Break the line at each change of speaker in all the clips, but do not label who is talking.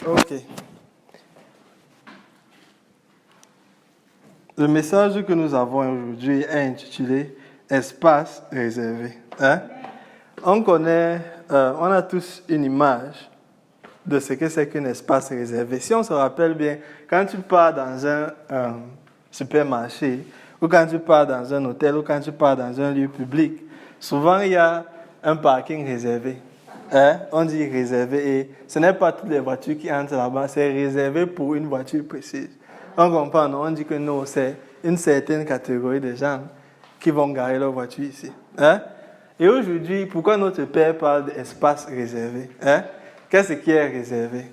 Ok. Le message que nous avons aujourd'hui est intitulé Espace réservé. Hein? On connaît, on a tous une image de ce que c'est qu'un espace réservé. Si on se rappelle bien, quand tu pars dans un supermarché, ou quand tu pars dans un hôtel, ou quand tu pars dans un lieu public, souvent il y a un parking réservé. Hein? On dit réservé et ce n'est pas toutes les voitures qui entrent là-bas, c'est réservé pour une voiture précise. On comprend, non? On dit que non, c'est une certaine catégorie de gens qui vont garer leur voiture ici. Hein? Et aujourd'hui, pourquoi notre Père parle d'espace réservé? Hein? Qu'est-ce qui est réservé?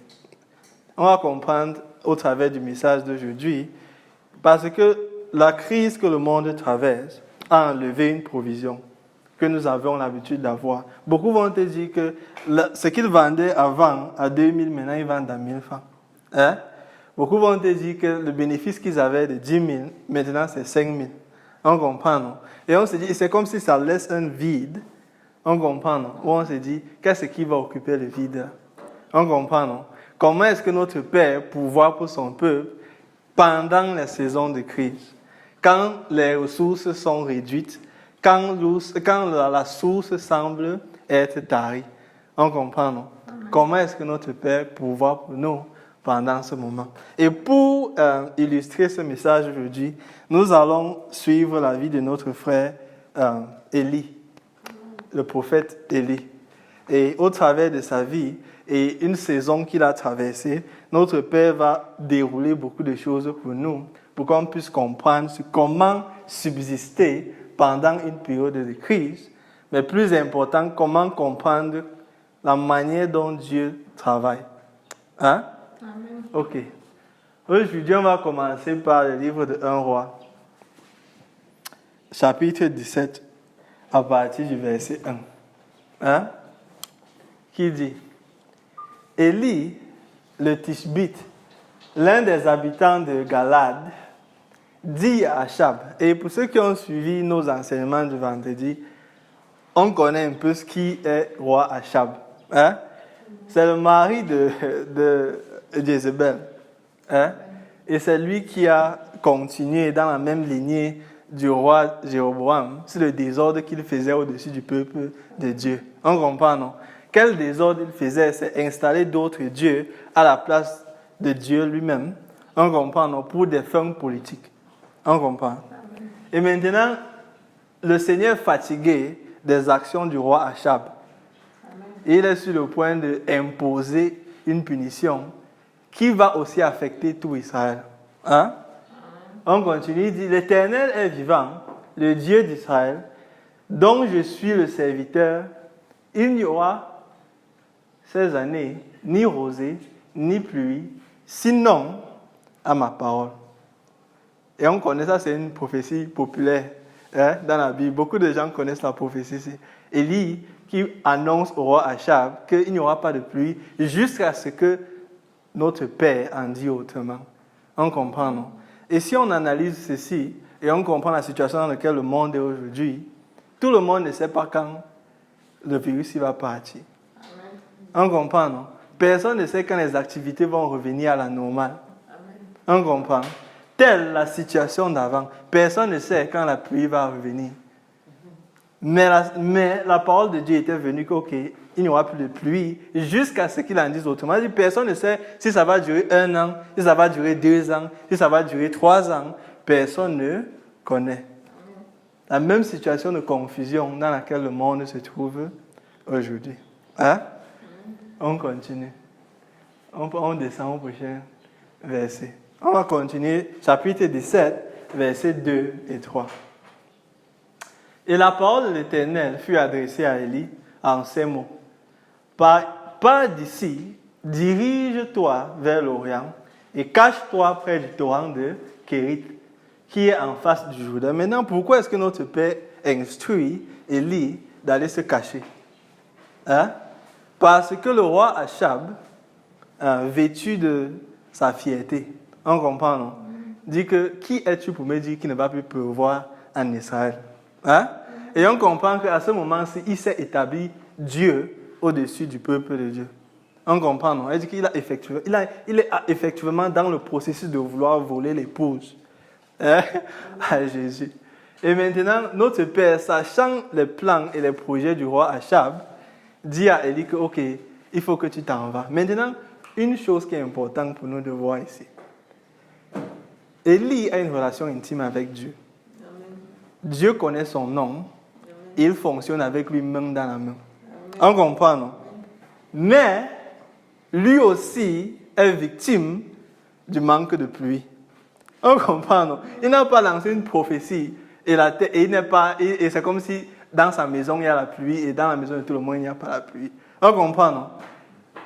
On va comprendre au travers du message d'aujourd'hui, parce que la crise que le monde traverse a enlevé une provision que nous avions l'habitude d'avoir. Beaucoup vont te dire que ce qu'ils vendaient avant à 2000, maintenant ils vendent à 1000 francs. Hein? Beaucoup vont te dire que le bénéfice qu'ils avaient de 10 000, maintenant c'est 5 000. On comprend, non? Et on se dit, c'est comme si ça laisse un vide. On comprend, non? Où on se dit, qu'est-ce qui va occuper le vide? On comprend, non? Comment est-ce que notre Père pourvoit pour son peuple pendant les saisons de crise? Quand les ressources sont réduites, quand la source semble être tarie. On comprend, non? Comment est-ce que notre Père pourvoit pour nous pendant ce moment? Et pour illustrer ce message aujourd'hui, nous allons suivre la vie de notre frère Élie, le prophète Élie. Et au travers de sa vie et une saison qu'il a traversée, notre Père va dérouler beaucoup de choses pour nous, pour qu'on puisse comprendre comment subsister pendant une période de crise, mais plus important, comment comprendre la manière dont Dieu travaille. Hein?
Amen.
Ok. Aujourd'hui, on va commencer par le livre de 1 roi, chapitre 17, à partir du verset 1. Hein? Qui dit: Élie, le Tishbite, l'un des habitants de Galad, dit à Achab, et pour ceux qui ont suivi nos enseignements du vendredi, on connaît un peu ce qui est roi Achab. Hein? C'est le mari de Jézabel. Hein? Et c'est lui qui a continué dans la même lignée du roi Jéroboam, sur le désordre qu'il faisait au-dessus du peuple de Dieu. On comprend, non? Quel désordre il faisait? C'est installer d'autres dieux à la place de Dieu lui-même. On comprend, non? Pour des fins politiques. On comprend. Et maintenant, le Seigneur fatigué des actions du roi Achab, il est sur le point d'imposer une punition qui va aussi affecter tout Israël. Hein? On continue, il dit: L'Éternel est vivant, le Dieu d'Israël, dont je suis le serviteur. Il n'y aura ces années ni rosée, ni pluie, sinon à ma parole. Et on connaît ça, c'est une prophétie populaire dans la Bible. Beaucoup de gens connaissent la prophétie. C'est Élie qui annonce au roi Achab qu'il n'y aura pas de pluie jusqu'à ce que notre Père en dit autrement. On comprend, non? Et si on analyse ceci et on comprend la situation dans laquelle le monde est aujourd'hui, tout le monde ne sait pas quand le virus va partir. On comprend, non? Personne ne sait quand les activités vont revenir à la normale. On comprend. Telle la situation d'avant. Personne ne sait quand la pluie va revenir. Mais la parole de Dieu était venue qu'ok, il n'y aura plus de pluie jusqu'à ce qu'il en dise autrement. Personne ne sait si ça va durer 1 an, si ça va durer 2 ans, si ça va durer 3 ans. Personne ne connaît. La même situation de confusion dans laquelle le monde se trouve aujourd'hui. Hein? On continue. On descend au prochain verset. On va continuer, chapitre 17, versets 2 et 3. Et la parole de l'Éternel fut adressée à Élie en ces mots: Pars d'ici, dirige-toi vers l'Orient et cache-toi près du torrent de Kérit, qui est en face du Jourdain. Maintenant, pourquoi est-ce que notre Père instruit Élie d'aller se cacher? Hein? Parce que le roi Achab, vêtu de sa fierté, on comprend, non? Dit que qui es-tu pour me dire qu'il ne va plus pleuvoir en Israël? Hein? Et on comprend qu'à ce moment-ci, il s'est établi Dieu au-dessus du peuple de Dieu. On comprend, non? Elle dit qu'il il est effectivement dans le processus de vouloir voler l'épouse. Hein? À Jésus. Et maintenant, notre Père, sachant les plans et les projets du roi Achab, dit à Élie que, ok, il faut que tu t'en vas. Maintenant, une chose qui est importante pour nous de voir ici. Élie a une relation intime avec Dieu. Amen. Dieu connaît son nom. Amen. Il fonctionne avec lui main dans la main. Amen. On comprend, non? Mais, lui aussi est victime du manque de pluie. On comprend, non? Il n'a pas lancé une prophétie et c'est comme si dans sa maison il y a la pluie et dans la maison de tout le monde il n'y a pas la pluie. On comprend, non?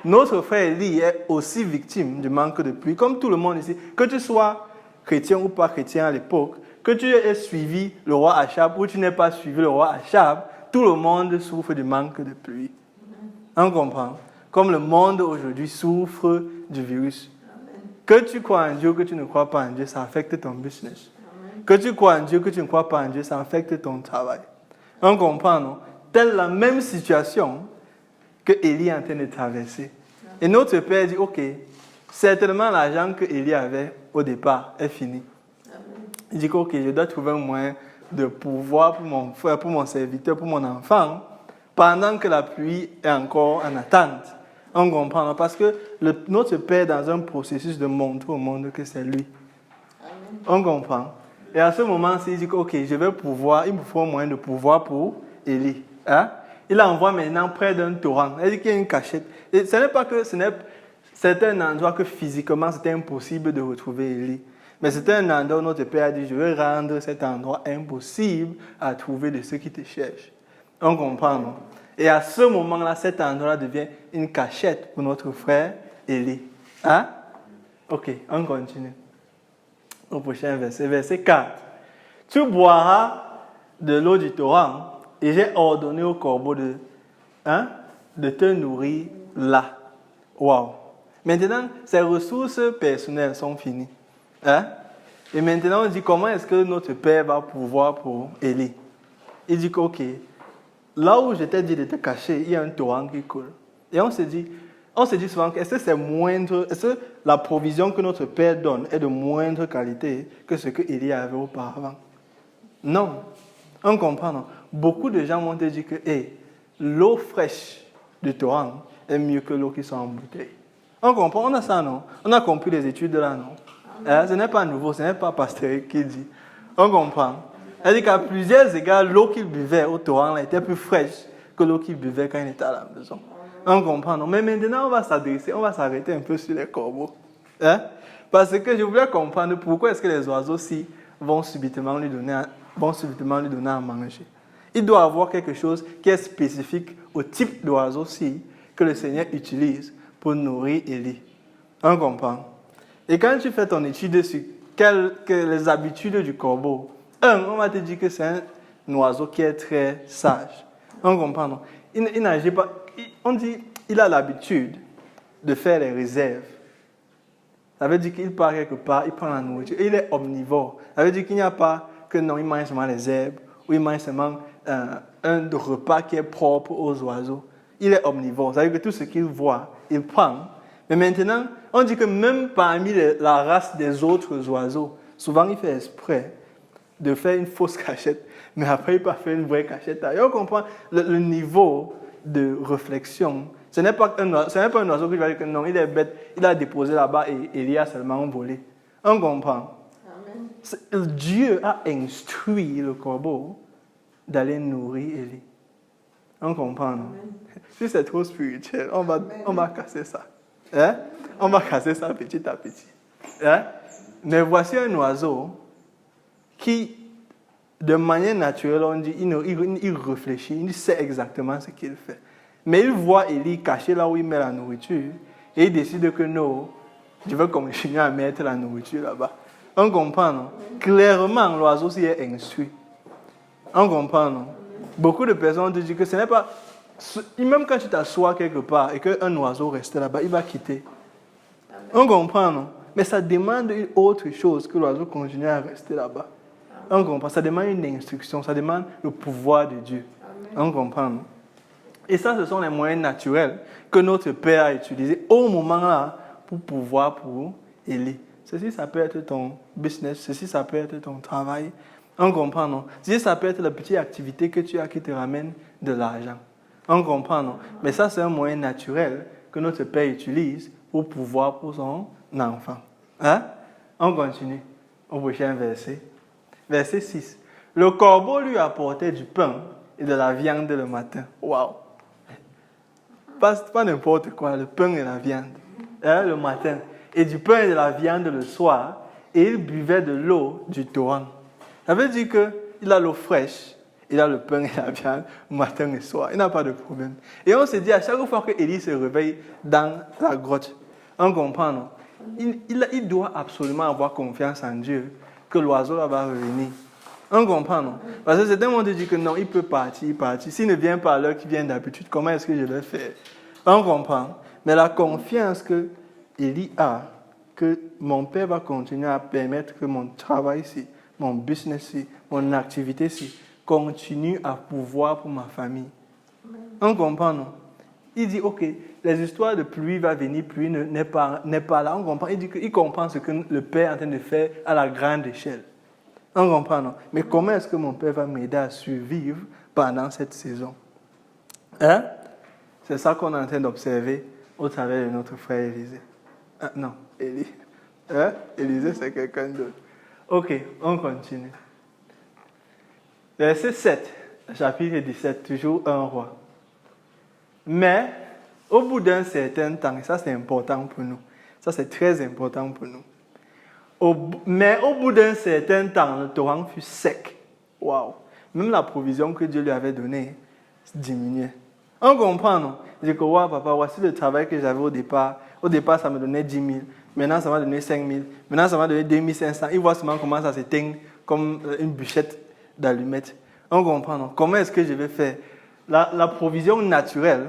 Notre frère Élie est aussi victime du manque de pluie, comme tout le monde ici. Que tu sois chrétien ou pas chrétien à l'époque, que tu aies suivi le roi Achab ou tu n'aies pas suivi le roi Achab, tout le monde souffre du manque de pluie. On comprend? Comme le monde aujourd'hui souffre du virus. Que tu crois en Dieu, que tu ne crois pas en Dieu, ça affecte ton business. Amen. Que tu crois en Dieu, que tu ne crois pas en Dieu, ça affecte ton travail. On comprend, non? Telle la même situation que Élie est en train de traverser. Amen. Et notre Père dit, ok, certainement l'argent que Élie avait au départ est fini. Amen. Il dit, ok, je dois trouver un moyen de pouvoir pour mon frère, pour mon serviteur, pour mon enfant, pendant que la pluie est encore en attente. On comprend, parce que notre Père est dans un processus de montrer au monde que c'est lui. Amen. On comprend. Et à ce moment-ci, il dit ok, je vais pouvoir, il me faut un moyen de pouvoir pour Élie. Hein? Il envoie maintenant près d'un torrent. Il dit qu'il y a une cachette. Et ce n'est pas que c'est un endroit que physiquement c'était impossible de retrouver Élie. Mais c'était un endroit où notre Père a dit, je vais rendre cet endroit impossible à trouver de ceux qui te cherchent. On comprend, non? Et à ce moment-là, cet endroit devient une cachette pour notre frère Élie. Hein? Ok, on continue. Au prochain verset, verset 4. Tu boiras de l'eau du torrent et j'ai ordonné au corbeau de te nourrir là. Wow. Maintenant, ces ressources personnelles sont finies. Hein? Et maintenant, on dit comment est-ce que notre Père va pouvoir pour Élie? Il dit ok. Là où je t'ai dit de te cacher, il y a un torrent qui coule. Et on se dit souvent, est-ce que la provision que notre Père donne est de moindre qualité que ce que Élie avait auparavant? Non. On comprend, non? Beaucoup de gens vont te dire que l'eau fraîche du torrent est mieux que l'eau qui sont en bouteille. On comprend, on a ça, non? On a compris les études là, non? Ce n'est pas nouveau, ce n'est pas Pasteur qui dit. On comprend. Elle dit qu'à plusieurs égards, l'eau qu'il buvait au torrent là, était plus fraîche que l'eau qu'il buvait quand il était à la maison. On comprend, non? Mais maintenant, on va s'arrêter un peu sur les corbeaux. Hein? Parce que je voulais comprendre pourquoi est-ce que les oiseaux-ci vont subitement lui donner à manger. Il doit y avoir quelque chose qui est spécifique au type d'oiseau-ci que le Seigneur utilise pour nourrir Élie. On comprend? Et quand tu fais ton étude sur les habitudes du corbeau, on va te dire que c'est un oiseau qui est très sage. On comprend, non? Il n'agit pas. On dit il a l'habitude de faire les réserves. Ça veut dire qu'il part quelque part, il prend la nourriture. Et il est omnivore. Ça veut dire qu'il n'y a pas que non, il mange seulement les herbes ou il mange seulement un repas qui est propre aux oiseaux. Il est omnivore. Ça veut dire que tout ce qu'il voit, il prend. Mais maintenant, on dit que même parmi la race des autres oiseaux, souvent il fait exprès de faire une fausse cachette, mais après il peut faire une vraie cachette. Et on comprend le niveau de réflexion. Ce n'est pas un oiseau qui va dire que non, il est bête, il a déposé là-bas et il a seulement volé. On comprend. Amen. Dieu a instruit le corbeau d'aller nourrir Élie. On comprend, non? Si c'est trop spirituel, on va casser ça. Hein? On va casser ça petit à petit. Hein? Mais voici un oiseau qui, de manière naturelle, on dit, il réfléchit, il sait exactement ce qu'il fait. Mais il voit Élie caché là où il met la nourriture et il décide que non, je veux continuer à mettre la nourriture là-bas. On comprend, non? Clairement, l'oiseau aussi est instruit. On comprend, non? Beaucoup de personnes te disent que ce n'est pas... Même quand tu t'assois quelque part et qu'un oiseau reste là-bas, il va quitter. On comprend, non? Mais ça demande une autre chose que l'oiseau continue à rester là-bas. On comprend. Ça demande une instruction, ça demande le pouvoir de Dieu. On comprend, non? Et ça, ce sont les moyens naturels que notre Père a utilisés au moment-là pour pouvoir pour Élie. Ceci, ça peut être ton business, ceci, ça peut être ton travail. On comprend, non? Ceci, ça peut être la petite activité que tu as qui te ramène de l'argent. On comprend, non? Mais ça, c'est un moyen naturel que notre Père utilise pour pouvoir pour son enfant. Hein? On continue au prochain verset. Verset 6. Le corbeau lui apportait du pain et de la viande le matin. Waouh! Pas n'importe quoi, le pain et la viande. Hein, le matin. Et du pain et de la viande le soir. Et il buvait de l'eau du torrent. Ça veut dire qu'il a l'eau fraîche. Il a le pain et la viande matin et soir. Il n'a pas de problème. Et on se dit à chaque fois que Élie se réveille dans la grotte, on comprend, non? Il doit absolument avoir confiance en Dieu que l'oiseau là va revenir. On comprend, non? Parce que c'est un moment de dire que non, il peut partir. S'il ne vient pas à l'heure qu'il vient d'habitude, comment est-ce que je vais faire? On comprend. Mais la confiance que Élie a, que mon Père va continuer à permettre que mon travail ici, mon business ici, mon activité ici, continue à pouvoir pour ma famille. On comprend, non? Il dit, ok, les histoires de pluie va venir, pluie n'est pas là. On comprend. Il dit qu'il comprend ce que le Père est en train de faire à la grande échelle. On comprend, non? Mais comment est-ce que mon Père va m'aider à survivre pendant cette saison? Hein? C'est ça qu'on est en train d'observer au travers de notre frère Élisée. Non, Élie. Hein? Élisée, c'est quelqu'un d'autre. Ok, on continue. Verset 7, chapitre 17, toujours un roi. Mais, au bout d'un certain temps, et ça c'est important pour nous, ça c'est très important pour nous, mais au bout d'un certain temps, le torrent fut sec. Waouh! Même la provision que Dieu lui avait donnée diminuait. On comprend, non? Je dis que, waouh, papa, voici le travail que j'avais au départ. Au départ, ça me donnait 10 000. Maintenant, ça m'a donné 5 000. Maintenant, ça m'a donné 2 500. Il voit seulement comment ça s'éteint comme une bûchette d'allumettes. On comprend, non? Comment est-ce que je vais faire? La provision naturelle,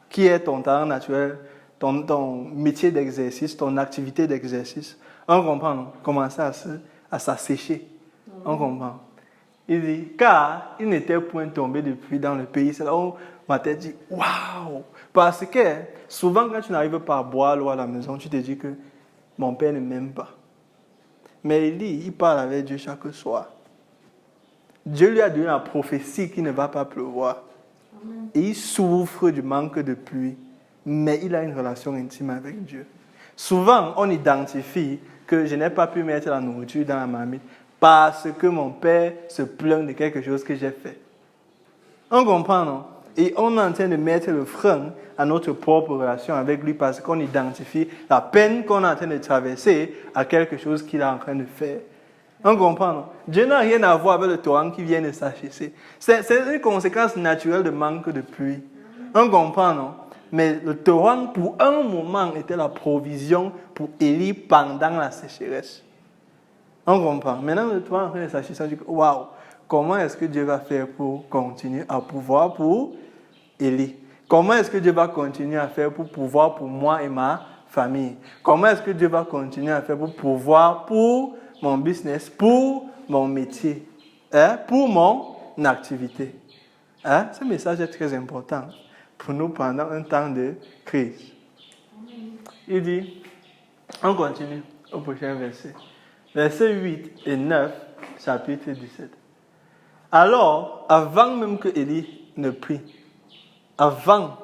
qui est ton talent naturel, ton métier d'exercice, ton activité d'exercice, on comprend, non? Commencer à s'assécher. On comprend. Il dit, car il n'était point tombé de pluie dans le pays. C'est là où ma tête dit, waouh! Parce que souvent, quand tu n'arrives pas à boire l'eau à la maison, tu te dis que mon père ne m'aime pas. Mais il parle avec Dieu chaque soir. Dieu lui a donné la prophétie qu'il ne va pas pleuvoir. Amen. Et il souffre du manque de pluie. Mais il a une relation intime avec Dieu. Souvent, on identifie que je n'ai pas pu mettre la nourriture dans la marmite parce que mon père se plaint de quelque chose que j'ai fait. On comprend, non? Et on est en train de mettre le frein à notre propre relation avec lui parce qu'on identifie la peine qu'on est en train de traverser à quelque chose qu'il est en train de faire. On comprend, non? Dieu n'a rien à voir avec le torrent qui vient de s'assécher. C'est une conséquence naturelle de manque de pluie. On comprend, non? Mais le torrent, pour un moment, était la provision pour Élie pendant la sécheresse. On comprend. Maintenant, le torrent est en train de s'assécher. On dit, waouh, comment est-ce que Dieu va faire pour continuer à pouvoir pour Élie? Comment est-ce que Dieu va continuer à faire pour pouvoir pour moi et ma famille? Comment est-ce que Dieu va continuer à faire pour pouvoir pour mon business, pour mon métier, hein, pour mon activité? Hein? Ce message est très important pour nous pendant un temps de crise. Il dit, on continue au prochain verset. Versets 8 et 9, chapitre 17. Alors, avant même que Élie ne prie, avant,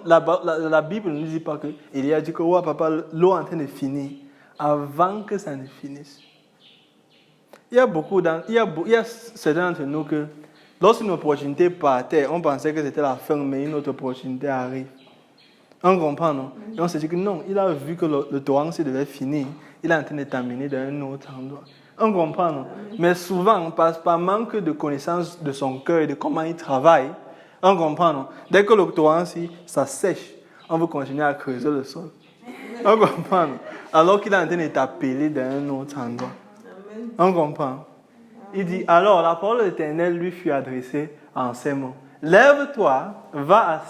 la Bible ne nous dit pas que Élie a dit que ouais, papa, l'eau est en train de finir, avant que ça ne finisse. Il y a certains d'entre nous que lorsqu'une opportunité partait, on pensait que c'était la fin, mais une autre opportunité arrive. On comprend, non? Et on se dit que non, il a vu que le torrent devait finir, il est en train de t'amener dans un autre endroit. On comprend, non? Mais souvent, par manque de connaissance de son cœur et de comment il travaille, on comprend, non? Dès que le torrent, ça sèche, on veut continuer à creuser le sol. On comprend, non? Alors qu'il est en train de t'appeler dans un autre endroit. On comprend. Il dit, alors la parole de l'Éternel lui fut adressée en ces mots. Lève-toi, va à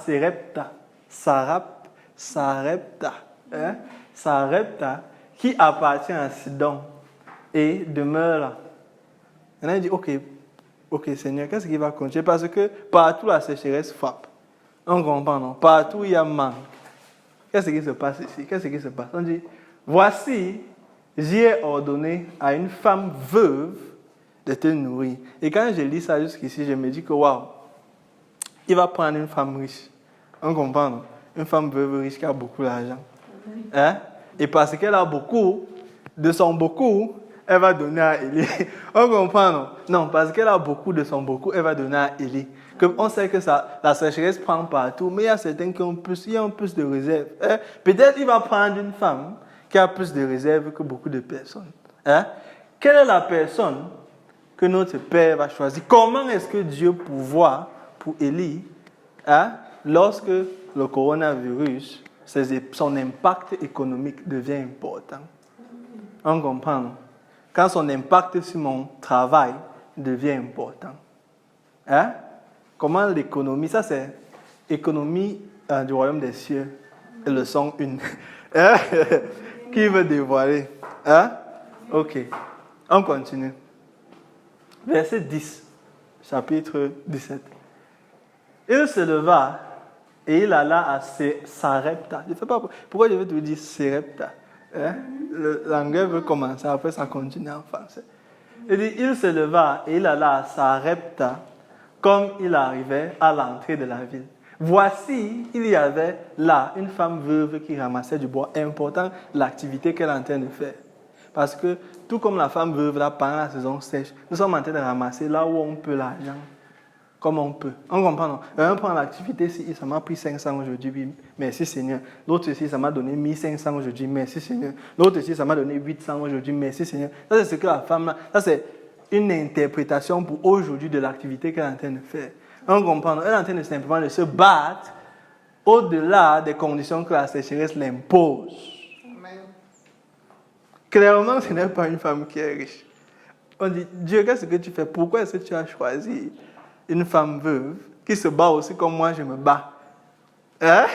Sarepta, qui appartient à Sidon, et demeure là. Et là, il dit, ok Seigneur, qu'est-ce qui va continuer? Parce que partout la sécheresse frappe. On comprend, non? Partout il y a manque. Qu'est-ce qui se passe ici? Qu'est-ce qui se passe? On dit, voici, j'ai ordonné à une femme veuve de te nourrir. Et quand je lis ça jusqu'ici, je me dis que waouh, il va prendre une femme riche. On comprend, non? Une femme veuve riche qui a beaucoup d'argent. Hein? Et parce qu'elle a beaucoup, de son beaucoup, elle va donner à Élie. On comprend, non? Non, parce qu'elle a beaucoup de son beaucoup, elle va donner à Élie. On sait que la sécheresse prend partout, mais il y a certains qui ont plus de réserves. Hein? Peut-être qu'il va prendre une femme qui a plus de réserves que beaucoup de personnes. Hein? Quelle est la personne que notre Père va choisir? Comment est-ce que Dieu pourvoit pour Élie, hein, lorsque le coronavirus, son impact économique devient important? On comprend, non? Quand son impact sur mon travail devient important. Hein? Comment l'économie, ça c'est l'économie du royaume des cieux, leçon 1. Hein? Qui veut dévoiler? Hein? Ok, on continue. Verset 10, chapitre 17. Il se leva et il alla à Sarepta. Je ne sais pas pourquoi je vais te dire Sarepta. Hein? L'anglais veut commencer, après ça continue en français. Il dit, il se leva et il alla à Sarepta comme il arrivait à l'entrée de la ville. Voici, il y avait là une femme veuve qui ramassait du bois. Important l'activité qu'elle est en train de faire. Parce que tout comme la femme veuve là, pendant la saison sèche, nous sommes en train de ramasser là où on peut l'argent. Comme on peut. On comprend, non? On prend l'activité ici, ça m'a pris 500 aujourd'hui, oui, merci Seigneur. L'autre ici, ça m'a donné 1500 aujourd'hui, merci Seigneur. L'autre ici, ça m'a donné 800 aujourd'hui, merci Seigneur. Ça, c'est ce que la femme là, ça c'est une interprétation pour aujourd'hui de l'activité qu'elle est en train de faire. On comprend, elle est en train de simplement de se battre au-delà des conditions que la sécheresse l'impose. Clairement, ce n'est pas une femme qui est riche. On dit, Dieu, qu'est-ce que tu fais? Pourquoi est-ce que tu as choisi une femme veuve qui se bat aussi comme moi je me bats, hein?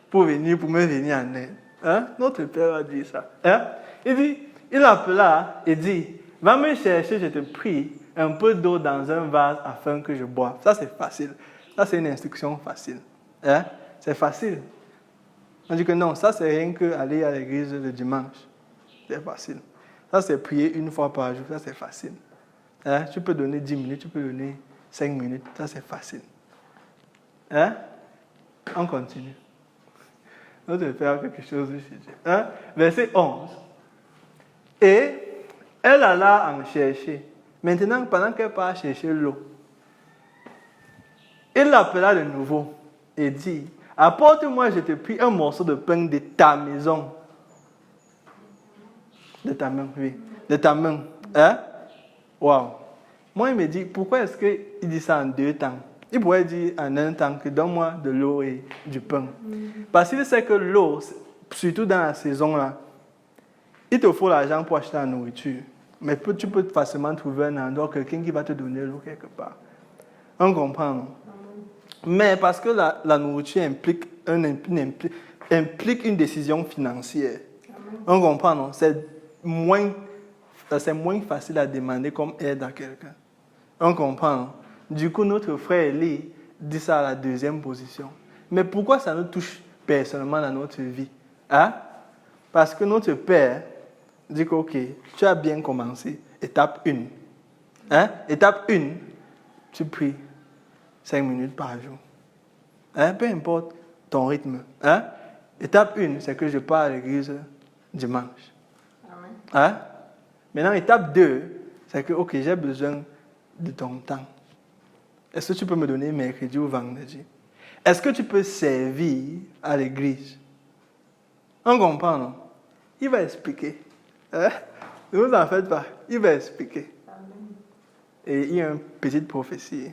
pour me venir en aide. Hein? Notre Père a dit ça. Hein? Il appela et dit, va me chercher, je te prie, un peu d'eau dans un vase afin que je boive. Ça c'est facile. Ça c'est une instruction facile. Hein? C'est facile. On dit que non, ça c'est rien que aller à l'église le dimanche. C'est facile. Ça c'est prier une fois par jour. Ça c'est facile. Hein? Tu peux donner 10 minutes, tu peux donner 5 minutes, ça c'est facile. Hein? On continue. Notre Père a quelque chose ici. Hein? Verset 11. Et elle alla en chercher. Maintenant, pendant qu'elle part chercher l'eau, il l'appela de nouveau et dit, apporte-moi, je te prie, un morceau de pain de ta maison. De ta main, oui. De ta main. Hein? Waouh. Moi, il me dit, pourquoi est-ce qu'il dit ça en 2 temps? Il pourrait dire en 1 temps que donne-moi de l'eau et du pain. Parce qu'il sait que l'eau, surtout dans la saison là, il te faut l'argent pour acheter la nourriture. Mais tu peux facilement trouver un endroit, quelqu'un qui va te donner l'eau quelque part. On comprend, non? Mais parce que la nourriture implique une décision financière. On comprend, non? C'est moins facile à demander comme aide à quelqu'un. On comprend. Du coup, notre frère Élie dit ça à la 2e position. Mais pourquoi ça nous touche personnellement dans notre vie? Hein? Parce que notre Père dit que, ok, tu as bien commencé. Étape 1. Hein? Étape 1, tu pries 5 minutes par jour. Hein? Peu importe ton rythme. Hein? Étape 1, c'est que je pars à l'église dimanche. Hein? Maintenant, étape 2, c'est que, ok, j'ai besoin de ton temps. Est-ce que tu peux me donner mercredi ou vendredi? Est-ce que tu peux servir à l'église? On comprend, non? Il va expliquer. Hein? Ne vous en faites pas. Il va expliquer. Et il y a une petite prophétie.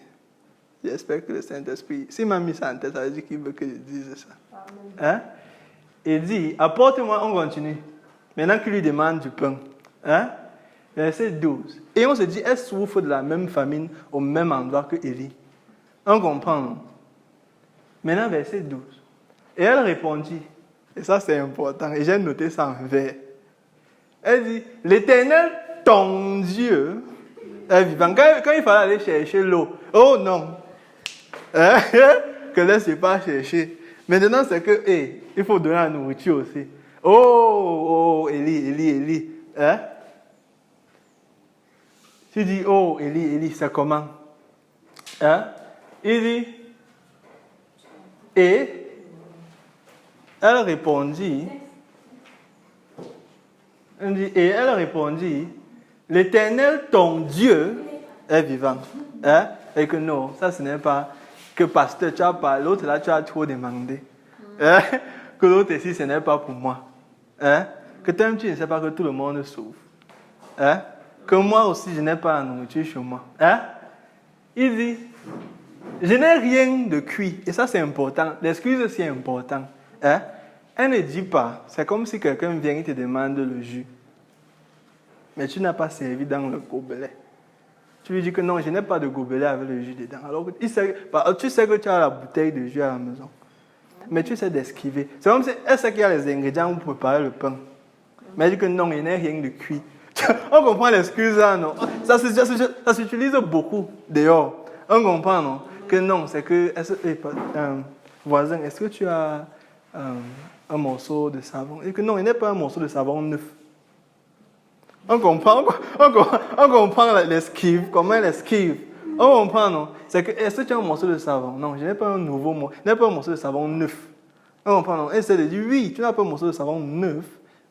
J'espère que le Saint-Esprit, s'il m'a mis ça en tête, ça veut dire qu'il veut que je dise ça. Hein? Il dit, apporte-moi, on continue. Maintenant qu'il lui demande du pain. Hein? Verset 12. Et on se dit, elle souffre de la même famine au même endroit que Élie. On comprend, non? Maintenant, verset 12. Et elle répondit, et ça c'est important, et j'ai noté ça en vert. Elle dit, l'Éternel, ton Dieu, est vivant. Quand il fallait aller chercher l'eau, oh non. Hein? que laisse pas chercher. Maintenant, c'est que, il faut donner la nourriture aussi. Oh, Élie. Hein? Tu dis, oh, Élie, c'est comment? Hein? Il dit, et elle répondit, l'Éternel, ton Dieu, est vivant. Hein? Et que non, ça ce n'est pas que pasteur, tu as pas, l'autre là, tu as trop demandé. Hein? Que l'autre ici, ce n'est pas pour moi. Hein? Que toi-même, tu ne sais pas que tout le monde souffre. Hein? Que moi aussi, je n'ai pas la nourriture chez moi. Hein? Il dit, je n'ai rien de cuit. Et ça, c'est important. L'excuse, c'est important. Hein? Elle ne dit pas, c'est comme si quelqu'un vient et te demande le jus. Mais tu n'as pas servi dans le gobelet. Tu lui dis que non, je n'ai pas de gobelet avec le jus dedans. Alors, tu sais que tu as la bouteille de jus à la maison. Mais tu sais d'esquiver. C'est comme si elle sait qu'il y a les ingrédients pour préparer le pain. Mais elle dit que non, il n'y a rien de cuit. On comprend l'excuse là, non? Ça s'utilise beaucoup dehors. On comprend, non? Que non, c'est que... voisin, est-ce que tu as un morceau de savon? Et que non, il n'est pas un morceau de savon neuf. On comprend l'esquive, comment elle esquive. On comprend, non? C'est que, est-ce que tu as un morceau de savon? Non, je n'ai pas un nouveau morceau. Je n'ai pas un morceau de savon neuf. On comprend, non? Elle essaie de dire, oui, tu n'as pas un morceau de savon neuf,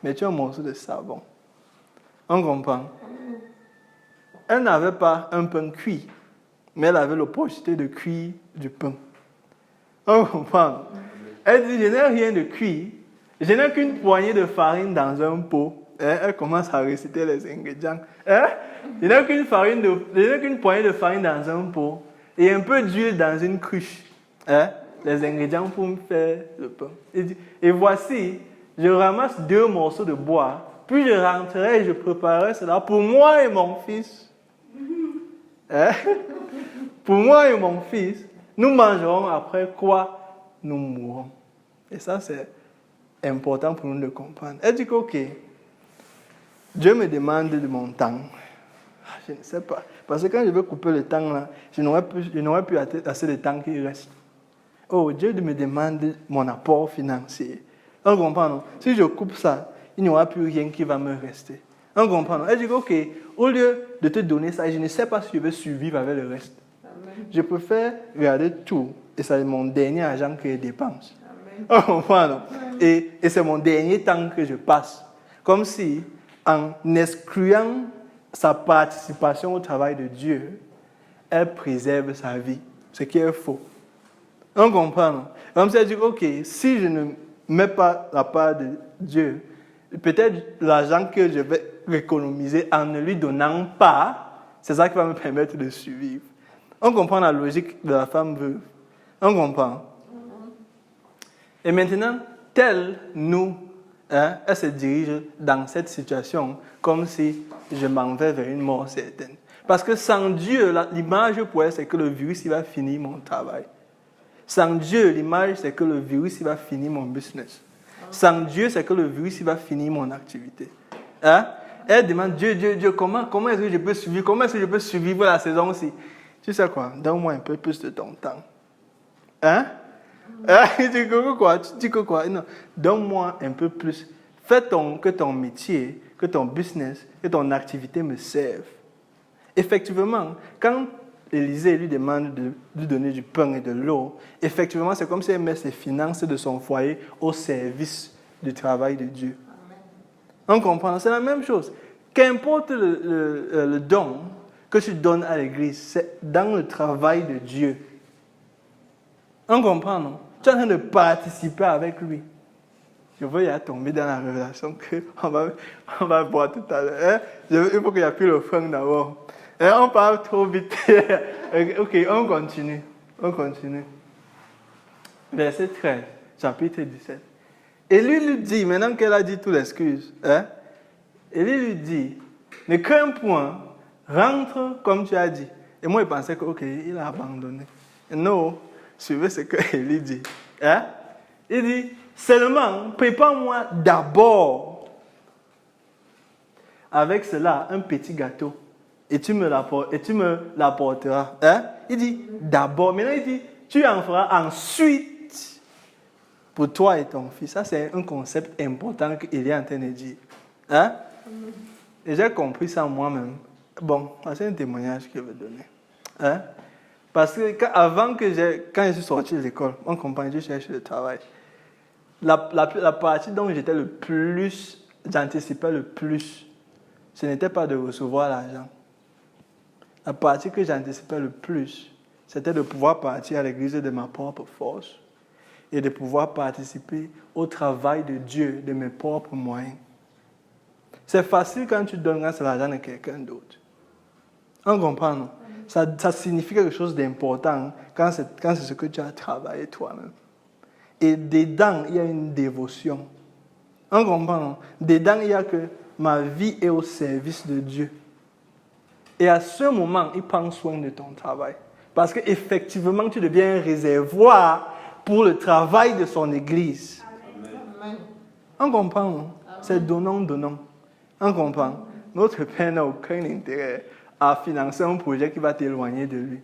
mais tu as un morceau de savon. On comprend? Elle n'avait pas un pain cuit, mais elle avait l'opportunité de cuire du pain. On comprend? Elle dit, je n'ai rien de cuit, je n'ai qu'une poignée de farine dans un pot. Elle commence à réciter les ingrédients. Je n'ai qu'une poignée de farine dans un pot et un peu d'huile dans une cruche. Les ingrédients pour me faire le pain. Et voici, je ramasse 2 morceaux de bois, puis je rentrerai et je préparerai cela pour moi et mon fils. Pour moi et mon fils, nous mangerons après quoi nous mourrons. Et ça, c'est important pour nous de comprendre. Elle dit que, ok, Dieu me demande de mon temps. Je ne sais pas. Parce que quand je veux couper le temps, là, je n'aurai plus assez de temps qui reste. Oh, Dieu me demande mon apport financier. On comprend, non? Si je coupe ça, il n'y aura plus rien qui va me rester. On comprend, non? Elle dit, ok, au lieu de te donner ça, je ne sais pas si je vais survivre avec le reste. Amen. Je préfère regarder tout. Et c'est mon dernier argent que je dépense. Amen. On comprend, non? Et c'est mon dernier temps que je passe. Comme si, en excluant sa participation au travail de Dieu, elle préserve sa vie, ce qui est faux. On comprend, non? Comme ça, elle dit, ok, si je ne mets pas la part de Dieu, peut-être l'argent que je vais économiser en ne lui donnant pas, c'est ça qui va me permettre de survivre. On comprend la logique de la femme veuve. On comprend. Et maintenant, tel nous, elle se dirige dans cette situation comme si je m'en vais vers une mort certaine. Parce que sans Dieu, l'image pour elle, c'est que le virus il va finir mon travail. Sans Dieu, l'image, c'est que le virus il va finir mon business. Sans Dieu, c'est que le virus il va finir mon activité. Elle demande, Dieu, comment est-ce que je peux survivre? Comment est-ce que je peux survivre la saison-ci? Tu sais quoi? Donne-moi un peu plus de ton temps. Tu dis que quoi? Tu dis que quoi? Non, donne-moi un peu plus. Fais que ton métier, que ton business, que ton activité me serve. Effectivement, quand Élisée lui demande de lui donner du pain et de l'eau, effectivement, c'est comme si elle met ses finances de son foyer au service du travail de Dieu. Amen. On comprend? C'est la même chose. Qu'importe le don que tu donnes à l'Église, c'est dans le travail de Dieu. On comprend, non? Tu es en train de participer avec lui. Je veux y aller tomber dans la révélation qu'on va voir tout à l'heure. Il faut qu'il y ait plus le frein d'abord. On parle trop vite. Ok, on continue. Verset 13, chapitre 17. Élie lui dit, maintenant qu'elle a dit toutes les excuses, Élie lui dit, ne crains point, rentre comme tu as dit. Et moi, je pensais que, ok, il a abandonné. Non, suivez ce que Élie dit. Il dit, seulement, prépare-moi d'abord avec cela un petit gâteau. Et tu me l'apporteras. Il dit d'abord. Maintenant, il dit, tu en feras ensuite pour toi et ton fils. Ça, c'est un concept important qu'il est en train de dire. Hein? Et j'ai compris ça moi-même. Bon, c'est un témoignage que je vais donner. Hein? Parce que quand je suis sorti de l'école, on comprend, je cherchais le travail. La partie dont j'anticipais le plus, ce n'était pas de recevoir l'argent. La partie que j'anticipais le plus, c'était de pouvoir partir à l'église de ma propre force et de pouvoir participer au travail de Dieu de mes propres moyens. C'est facile quand tu donnes grâce à l'argent de quelqu'un d'autre. On comprend, non? Ça signifie quelque chose d'important quand c'est ce que tu as travaillé toi-même. Et dedans, il y a une dévotion. On comprend, non? Dedans, il y a que ma vie est au service de Dieu. Et à ce moment, il prend soin de ton travail. Parce qu'effectivement, tu deviens un réservoir pour le travail de son église. Amen. On comprend, non? C'est donnant. On comprend. Notre Père n'a aucun intérêt à financer un projet qui va t'éloigner de lui.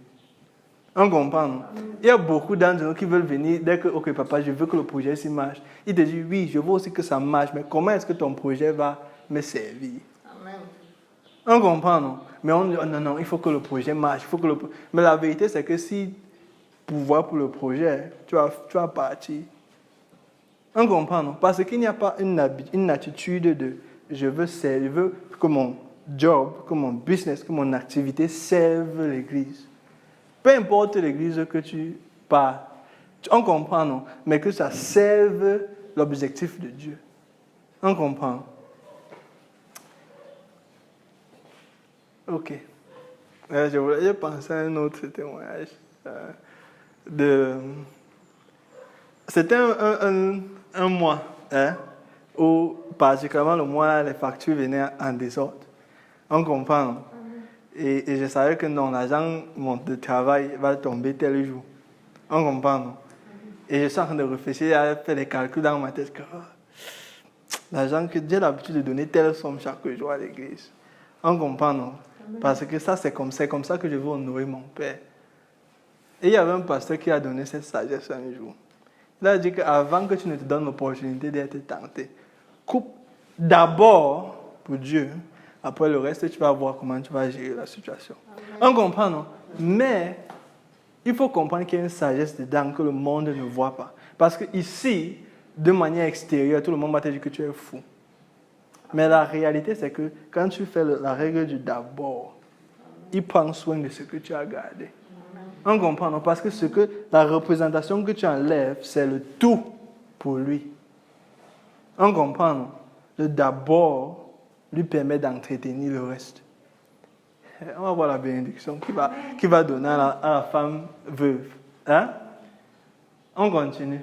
On comprend, non? Il y a beaucoup d'entre nous qui veulent venir dès que, ok papa, je veux que le projet s'y marche. Il te dit, oui, je veux aussi que ça marche, mais comment est-ce que ton projet va me servir? Amen. On comprend, non? Mais on dit, non, il faut que le projet marche. Mais la vérité, c'est que si pouvoir pour le projet, tu vas partir. On comprend, non? Parce qu'il n'y a pas une attitude de je veux que mon job, que mon business, que mon activité serve l'Église. Peu importe l'église que tu pars, on comprend, non? Mais que ça serve l'objectif de Dieu. On comprend. Ok. Je pensais à un autre témoignage. C'était un mois, hein, où particulièrement le mois, les factures venaient en désordre. On comprend, non? Et je savais que non, l'argent de travail va tomber tel jour. On comprend, non? Et je suis en train de réfléchir à faire les calculs dans ma tête. L'argent que j'ai l'habitude de donner telle somme chaque jour à l'église. On comprend, non? Parce que ça, c'est comme ça que je veux honorer mon Père. Et il y avait un pasteur qui a donné cette sagesse un jour. Il a dit qu'avant que tu ne te donnes l'opportunité d'être tenté, coupe d'abord pour Dieu. Après le reste, tu vas voir comment tu vas gérer la situation. Amen. On comprend, non? Mais il faut comprendre qu'il y a une sagesse dedans que le monde ne voit pas. Parce qu'ici, de manière extérieure, tout le monde va te dire que tu es fou. Mais la réalité, c'est que quand tu fais la règle du d'abord, il prend soin de ce que tu as gardé. On comprend, non? Parce que la représentation que tu enlèves, c'est le tout pour lui. On comprend, non? Le d'abord lui permet d'entretenir le reste. On va voir la bénédiction qui va donner à la femme veuve. Hein? On continue.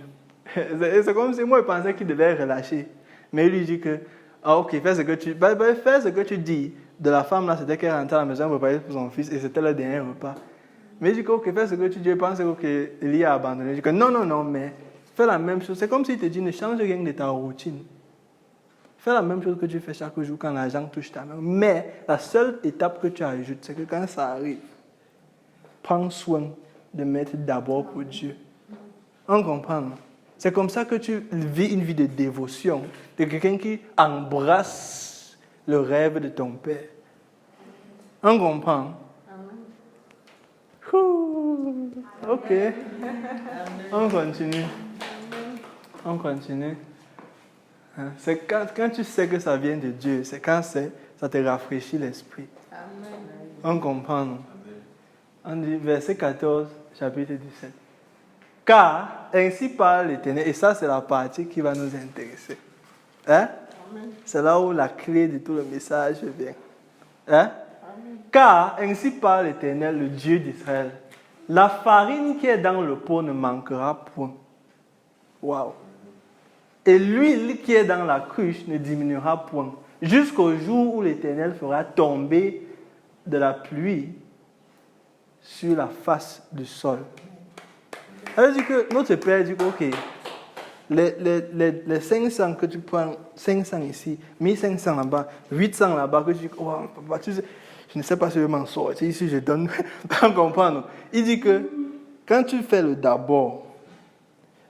C'est comme si moi, je pensais qu'il devait relâcher. Mais il lui dit que, ok, fais ce que tu dis de la femme là, c'était qu'elle rentrait à la maison pour préparer pour son fils et c'était le dernier repas. Mais il dit que, ok, fais ce que tu dis, je pense qu'il y a abandonné. Il dit que non, mais fais la même chose. C'est comme s'il te dit, ne change rien de ta routine. Fais la même chose que tu fais chaque jour quand l'argent touche ta main. Mais la seule étape que tu ajoutes, c'est que quand ça arrive, prends soin de mettre d'abord pour Dieu. On comprend, non? C'est comme ça que tu vis une vie de dévotion, de quelqu'un qui embrasse le rêve de ton Père. On comprend? Ok. On continue. C'est quand tu sais que ça vient de Dieu, c'est quand ça te rafraîchit l'esprit. Amen. On comprend, non? On dit verset 14, chapitre 17. Car ainsi parle l'Éternel, et ça c'est la partie qui va nous intéresser. Hein? Amen. C'est là où la clé de tout le message vient. Hein? Amen. Car ainsi parle l'Éternel, le Dieu d'Israël. La farine qui est dans le pot ne manquera point. Waouh! Et l'huile qui est dans la cruche ne diminuera point, jusqu'au jour où l'Éternel fera tomber de la pluie sur la face du sol. Ça veut dire que notre Père dit que, ok, les 500 que tu prends, 500 ici, 1500 là-bas, 800 là-bas, que tu dis, oh, papa, tu sais, je ne sais pas si je m'en sors, ici je donne, on comprend. Il dit que quand tu fais le d'abord,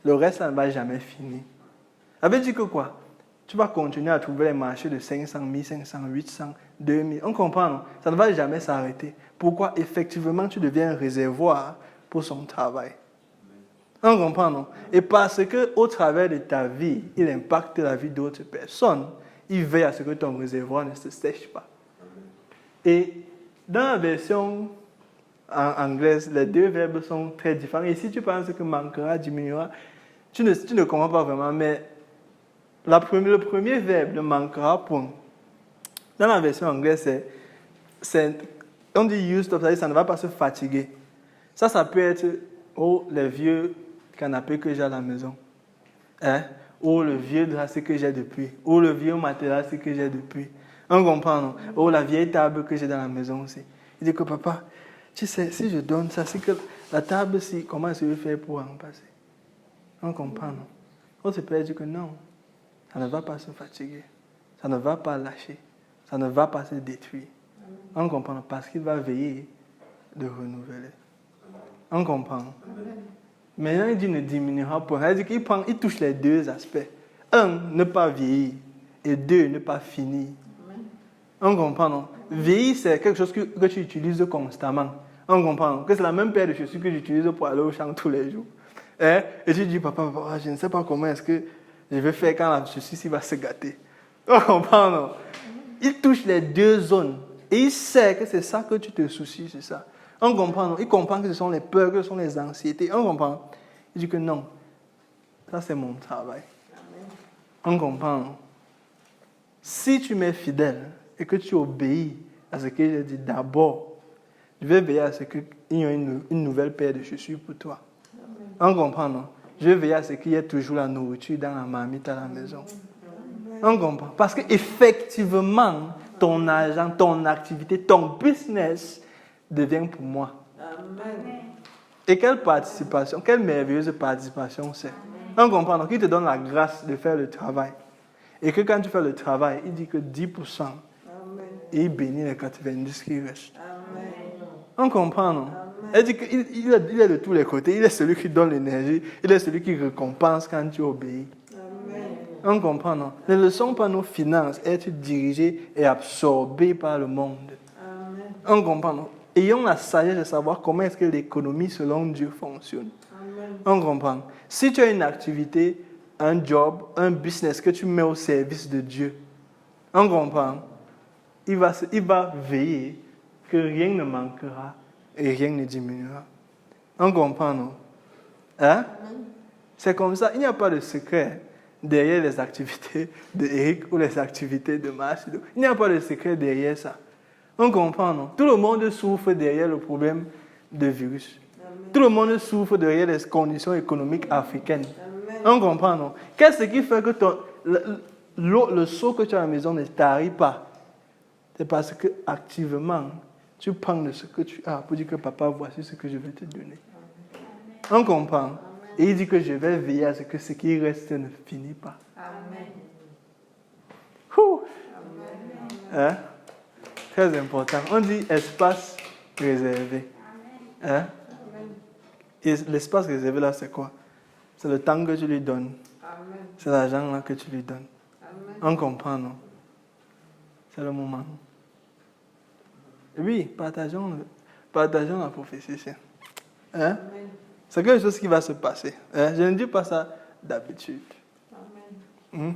le reste, ça ne va jamais finir. Ça veut dire que quoi? Tu vas continuer à trouver les marchés de 500, 1500, 800, 2000. On comprend, non? Ça ne va jamais s'arrêter. Pourquoi? Effectivement, tu deviens un réservoir pour son travail. On comprend, non? Et parce qu'au travers de ta vie, il impacte la vie d'autres personnes, il veille à ce que ton réservoir ne se sèche pas. Et dans la version anglaise, les deux verbes sont très différents. Et si tu penses que manquera, diminuera, tu ne comprends pas vraiment. Mais le premier verbe, le manquera, point. Dans la version anglaise, on dit used up, c'est-à-dire ça ne va pas se fatiguer. Ça peut être les vieux canapés que j'ai à la maison. Ou le vieux drap que j'ai depuis. Ou le vieux matelas que j'ai depuis. On comprend, non? Ou la vieille table que j'ai dans la maison aussi. Il dit que papa, tu sais, si je donne ça, c'est que la table, comment est-ce que je vais faire pour en passer? On comprend, non? On se peut dire que non, ça ne va pas se fatiguer. Ça ne va pas lâcher. Ça ne va pas se détruire. On comprend, parce qu'il va veiller de renouveler. On comprend. Maintenant, il dit ne diminuera pas. Il dit qu'il touche les deux aspects. Un, ne pas vieillir. Et deux, ne pas finir. On comprend, non? Vieillir, c'est quelque chose que tu utilises constamment. On comprend, non? Que c'est la même paire de chaussures que j'utilise pour aller au champ tous les jours. Et tu dis, papa, je ne sais pas comment est-ce que je vais faire quand la chaussure va se gâter. On comprend, non? Il touche les deux zones. Et il sait que c'est ça que tu te soucies, c'est ça. On comprend, non? Il comprend que ce sont les peurs, que ce sont les anxiétés. On comprend. Il dit que non, ça c'est mon travail. On comprend, non? Si tu m'es fidèle et que tu obéis à ce que j'ai dit d'abord, je vais veiller à ce qu'il y ait une nouvelle paire de chaussures pour toi. On comprend, non? Je vais veiller à ce qu'il y ait toujours la nourriture dans la marmite à la maison. On comprend. Parce qu'effectivement, ton argent, ton activité, ton business devient pour moi. Amen. Et quelle participation, quelle merveilleuse participation c'est. On comprend. Donc, il te donne la grâce de faire le travail. Et que quand tu fais le travail, il dit que 10%. Amen. Et il bénit les 90 qui restent. Amen. On comprend, non? Il dit qu'il est de tous les côtés. Il est celui qui donne l'énergie. Il est celui qui récompense quand tu obéis. Amen. On comprend, non? Ne laissons pas nos finances être dirigées et absorbées par le monde. Amen. On comprend, non? Ayons la sagesse de savoir comment est-ce que l'économie selon Dieu fonctionne. Amen. On comprend. Si tu as une activité, un job, un business que tu mets au service de Dieu, on comprend. Il va veiller que rien ne manquera et rien ne diminuera. On comprend, non? Hein? C'est comme ça. Il n'y a pas de secret derrière les activités d'Éric ou les activités de Marc. Il n'y a pas de secret derrière ça. On comprend, non? Tout le monde souffre derrière le problème de virus. Amen. Tout le monde souffre derrière les conditions économiques africaines. Amen. On comprend, non? Qu'est-ce qui fait que le seau que tu as à la maison ne t'arrive pas? C'est parce que activement, tu prends de ce que tu as pour dire que papa, voici ce que je vais te donner. Amen. On comprend. Amen. Et il dit que je vais veiller à ce que ce qui reste ne finit pas. Amen. Hein? Très important. On dit espace réservé. Hein? Et l'espace réservé là, c'est quoi? C'est le temps que tu lui donnes. Amen. C'est l'argent là que tu lui donnes. Amen. On comprend, non? C'est le moment. Oui, partageons la prophétie. Hein? C'est quelque chose qui va se passer. Hein? Je ne dis pas ça d'habitude. Mais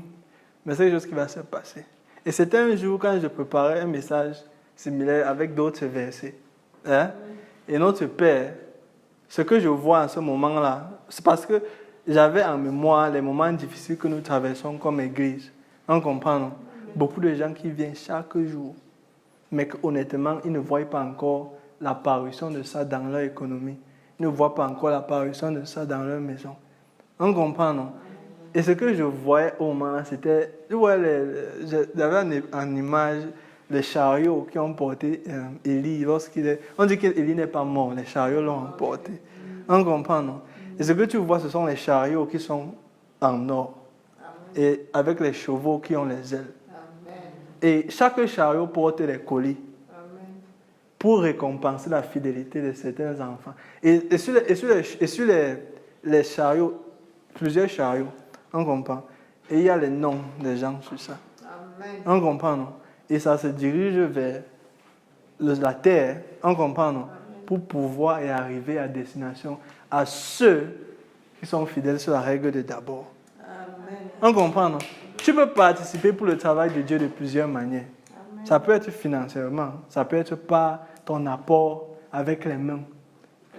c'est quelque chose qui va se passer. Et c'était un jour quand je préparais un message similaire avec d'autres versets. Hein? Et notre Père, ce que je vois en ce moment-là, c'est parce que j'avais en mémoire les moments difficiles que nous traversons comme Église. On comprend, non? Beaucoup de gens qui viennent chaque jour, mais qu'honnêtement, ils ne voient pas encore l'apparition de ça dans leur économie. Ils ne voient pas encore l'apparition de ça dans leur maison. On comprend, non? Et ce que je voyais au moment, c'était... J'avais en image les chariots qui ont porté Élie lorsqu'il est... On dit qu'Élie n'est pas mort, les chariots l'ont emporté. On comprend, non? Et ce que tu vois, ce sont les chariots qui sont en or. Et avec les chevaux qui ont les ailes. Et chaque chariot porte des colis. pour récompenser la fidélité de certains enfants. Et sur les chariots, plusieurs chariots, on comprend. Et il y a les noms des gens sur ça.
Amen.
On comprend, non? Et ça se dirige vers la terre, on comprend, non? Pour pouvoir y arriver à destination à ceux qui sont fidèles sur la règle de d'abord.
Amen.
On comprend, non? Tu peux participer pour le travail de Dieu de plusieurs manières.
Amen.
Ça peut être financièrement, ça peut être par ton apport avec les mains.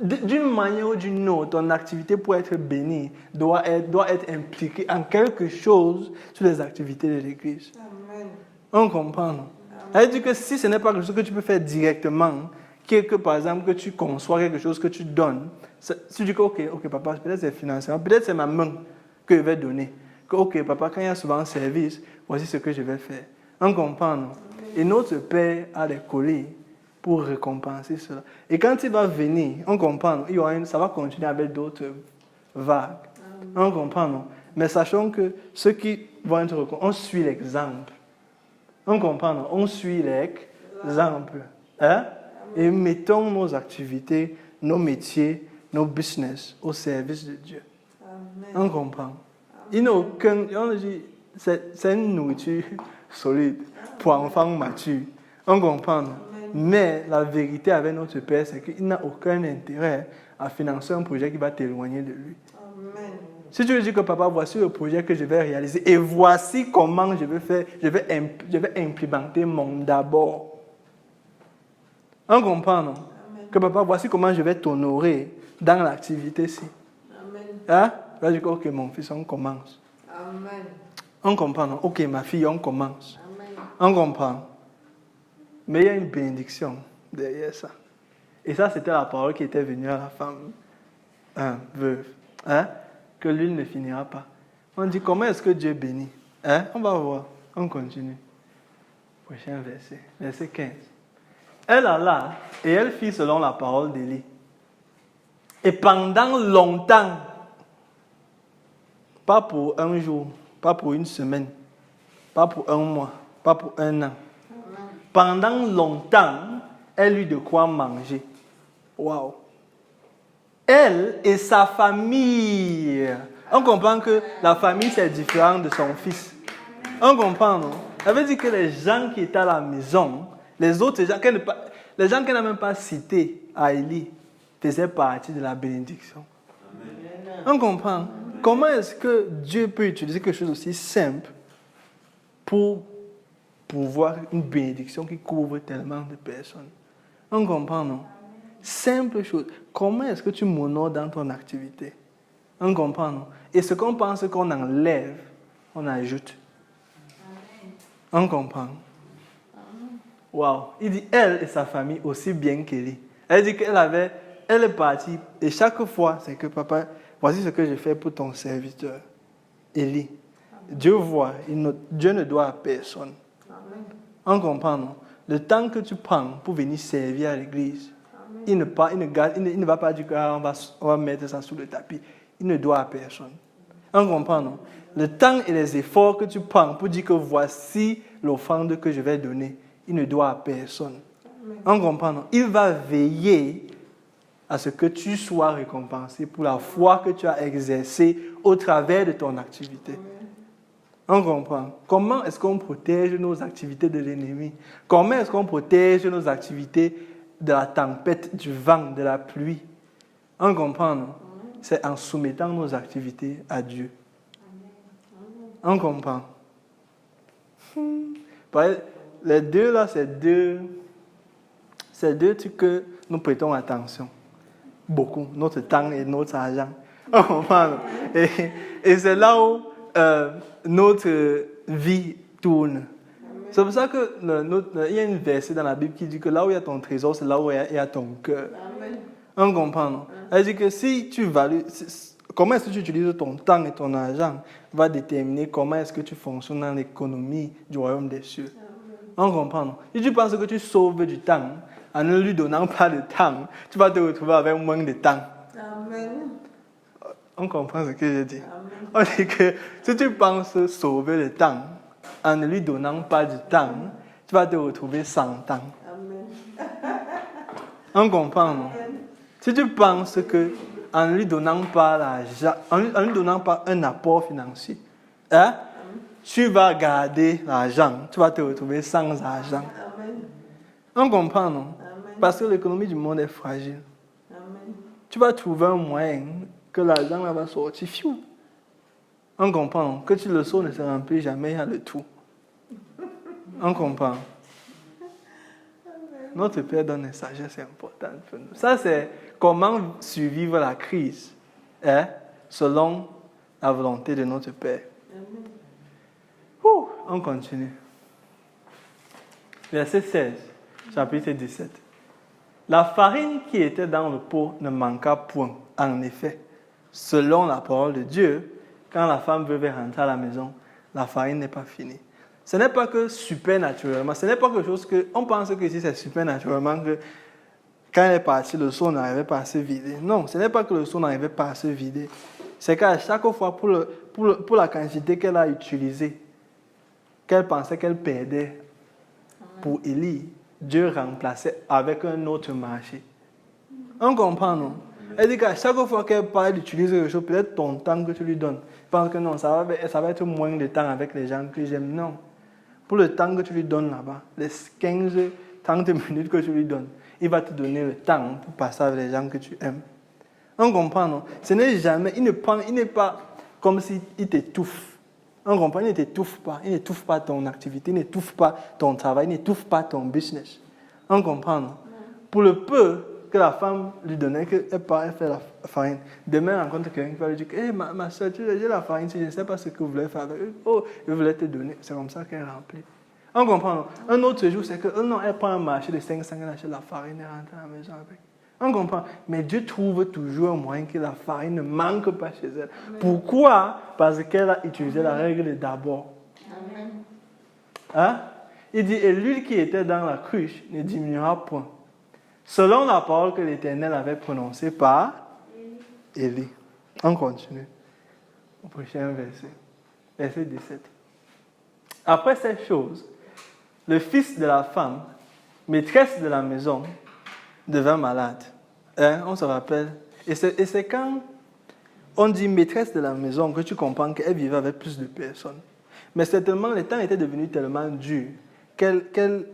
D'une manière ou d'une autre, ton activité pour être bénie doit être impliquée en quelque chose sur les activités de l'Église.
Amen.
On comprend, non? Ça veut dire que si ce n'est pas quelque chose que tu peux faire directement, que par exemple que tu conçois quelque chose que tu donnes, si tu dis que ok papa, peut-être c'est financièrement, peut-être c'est ma main que je vais donner. Que ok papa, quand il y a souvent un service, voici ce que je vais faire. On comprend, non? Et notre Père a des colis pour récompenser cela. Et quand il va venir, on comprend, non? Ça va continuer avec d'autres vagues. On comprend, non? Mais sachons que ceux qui vont être récompensés, on suit l'exemple. On comprend, non? On suit l'exemple. Hein? Et mettons nos activités, nos métiers, nos business au service de Dieu.
Amen.
On comprend. Il n'y a aucun... On dit, c'est une nourriture solide pour enfants matures. On comprend. Mais la vérité avec notre Père, c'est qu'il n'a aucun intérêt à financer un projet qui va t'éloigner de lui.
Amen.
Si tu lui dis que papa, voici le projet que je vais réaliser et voici comment je vais faire, je vais implémenter mon d'abord. On comprend, non?
Amen.
Que papa, voici comment je vais t'honorer dans l'activité-ci.
Amen.
Hein? Là, je dis, ok, mon fils, on commence.
Amen.
On comprend, non? Ok, ma fille, on commence.
Amen.
On comprend. Mais il y a une bénédiction derrière ça. Et ça, c'était la parole qui était venue à la femme veuve. Hein? Que l'huile ne finira pas. On dit, comment est-ce que Dieu bénit? Hein? On va voir. On continue. Prochain verset. Verset 15. Elle alla et elle fit selon la parole d'Élie. Et pendant longtemps, pas pour un jour, pas pour une semaine, pas pour un mois, pas pour un an. Pendant longtemps, elle eut de quoi manger. Waouh! Elle et sa famille. On comprend que la famille, c'est différent de son fils. On comprend, non? Ça veut dire que les gens qui étaient à la maison, les autres gens, les gens qu'elle n'a même pas cités à Élie, faisaient partie de la bénédiction. Amen. On comprend. Comment est-ce que Dieu peut utiliser quelque chose aussi simple pour pouvoir une bénédiction qui couvre tellement de personnes? On comprend, non? Simple chose. Comment est-ce que tu m'honores dans ton activité? On comprend, non? Et ce qu'on pense qu'on enlève, on ajoute. On comprend. Waouh. Il dit elle et sa famille aussi bien qu'Élie. Elle dit elle est partie et chaque fois c'est que papa, voici ce que je fais pour ton serviteur. Élie. Dieu voit, Dieu ne doit à personne.
Amen.
On comprend, non? Le temps que tu prends pour venir servir à l'église, il ne va pas dire qu'on va mettre ça sous le tapis. Il ne doit à personne. On comprend, non? Le temps et les efforts que tu prends pour dire que voici l'offrande que je vais donner, il ne doit à personne. On comprend, non? Il va veiller à ce que tu sois récompensé pour la foi que tu as exercée au travers de ton activité. On comprend. Comment est-ce qu'on protège nos activités de l'ennemi? Comment est-ce qu'on protège nos activités de la tempête, du vent, de la pluie? On comprend, non? C'est en soumettant nos activités à Dieu. On comprend. Les deux là, c'est deux trucs que nous prêtons attention. Beaucoup. Notre temps et notre argent. On comprend. Et c'est là où notre vie tourne. C'est pour ça que il y a une verset dans la Bible qui dit que là où il y a ton trésor, c'est là où il y a ton cœur. On comprend. Elle dit que si tu values, comment est-ce que tu utilises ton temps et ton argent va déterminer comment est-ce que tu fonctionnes dans l'économie du royaume des cieux. On comprend. Si tu penses que tu sauves du temps en ne lui donnant pas de temps, tu vas te retrouver avec moins de temps.
Amen.
On comprend ce que je dis. On dit que si tu penses sauver le temps en ne lui donnant pas du temps, tu vas te retrouver sans temps.
Amen.
On comprend, non? Si tu penses que en lui donnant pas l'argent, en lui donnant pas un apport financier, hein, tu vas garder l'argent, tu vas te retrouver sans argent.
Amen.
On comprend, non?
Amen.
Parce que l'économie du monde est fragile.
Amen.
Tu vas trouver un moyen que l'argent là va sortir. Fiou. On comprend, non? Que le seau ne se remplit jamais à le tout. On comprend. Notre Père donne une sagesse importante pour nous. Ça, c'est comment survivre la crise, hein, selon la volonté de notre Père. On continue. Verset 16, chapitre 17. La farine qui était dans le pot ne manqua point. En effet, selon la parole de Dieu, quand la femme veut rentrer à la maison, la farine n'est pas finie. Ce n'est pas que supernaturellement, ce n'est pas quelque chose que, on pense que ici c'est supernaturellement que quand elle est partie, le seau n'arrivait pas à se vider. Non, ce n'est pas que le seau n'arrivait pas à se vider. C'est qu'à chaque fois, pour la quantité qu'elle a utilisée, qu'elle pensait qu'elle perdait pour Élie, Dieu remplaçait avec un autre marché. On comprend, non? Elle dit qu'à chaque fois qu'elle parle d'utiliser quelque chose, peut-être ton temps que tu lui donnes. Je pense que non, ça va être moins de temps avec les gens que j'aime. Non. Pour le temps que tu lui donnes là-bas, les 15-30 minutes que tu lui donnes, il va te donner le temps pour passer avec les gens que tu aimes. On comprend, non? Ce n'est jamais, il n'est pas comme s'il t'étouffe. On comprend, il ne t'étouffe pas. Il n'étouffe pas ton activité, il n'étouffe pas ton travail, il n'étouffe pas ton business. On comprend, non? Pour le peu que la femme lui donnait, qu'elle fait la farine, demain elle rencontre quelqu'un qui va lui dire hey, ma soeur, j'ai la farine, je ne sais pas ce que vous voulez faire avec. Oh, je voulais te donner. C'est comme ça qu'elle remplit. On comprend, non? Un autre jour, c'est que non, elle prend un marché de 500, elle achète la farine et rentre à la maison avec. On comprend. Mais Dieu trouve toujours un moyen que la farine ne manque pas chez elle. Pourquoi? Parce qu'elle a utilisé la règle d'abord.
Amen.
Hein? Il dit, et l'huile qui était dans la cruche ne diminuera point. Selon la parole que l'Éternel avait prononcée par Élie. On continue. Au prochain verset. Verset 17. Après ces choses, le fils de la femme, maîtresse de la maison, devint malade. Hein? On se rappelle. Et c'est quand on dit maîtresse de la maison que tu comprends qu'elle vivait avec plus de personnes. Mais certainement, le temps était devenu tellement dur qu'elle